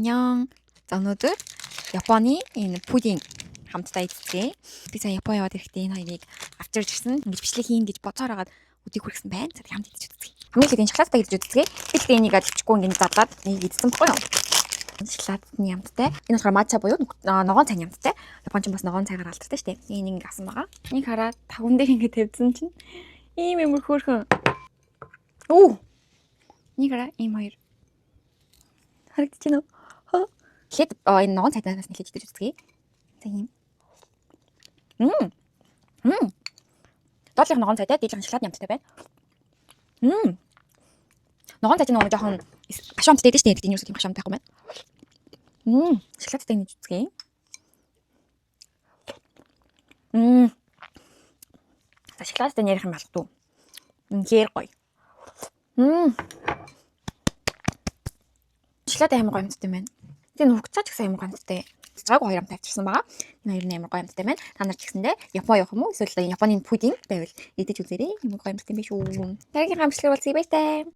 안녕. За өнөөдөр Японы энэ пудинг хамтдаа идцгээе. Би сая Япон яваад ирэхдээ энэ хоёрыг авч ирж ирсэн. Ингэж бичлэг хийн гэж бодсоор хагаад өдийг хүргэсэн байна. За хамт идэж үзье. Хамгийн ихэд энэ шоколадтай идэж үзье. Би тэгтээ энийг алччихгүй ингэж задлаад энийг идсэн баггүй юу? Шоколадны ямттай. Энэ болохоор матча буюу ногоон цай ямттай. Японч бас ногоон цайгаар алдартай шүү дээ. Энийг авсан байгаа. Энийг хараад таван дээр ингэ тавьсан чинь ийм юм хөөрхөн. Оо. Энийг хараа ийм хоёр. Харагдаж байна уу? Тэгэхэд энэ ногоон цайнаас нь хэлж идэж үзье. За ийм. Доотлох ногоон цайтай, дээдлэх шоколад ямттай байна. Ногоон цай чинь нөгөө жоохон гашуунтай дээ шүү дээ. Гэтэл энэ юу тийм гашуунтай байхгүй байна. Шоколадтай ингэж үзье. За шоколадтай нэрх юм болтуу. Үнэхээр гоё. Шоколад амар гоё юмтай байна. Тэгээ нүгцаач гэсэн амар гоё юмтай. Цаагүй хоёр амтай авчирсан байгаа. Энэ хоёр нь амар гоё юмтай байна. Та нар ч гэсэндээ Япон явах юм уу? Эсвэл Японы пудинг байвал идэж үзээрэй. Ямар гоё юмтай юм бэ шүү. Дараагийн хамшлаг болцгий баяртай.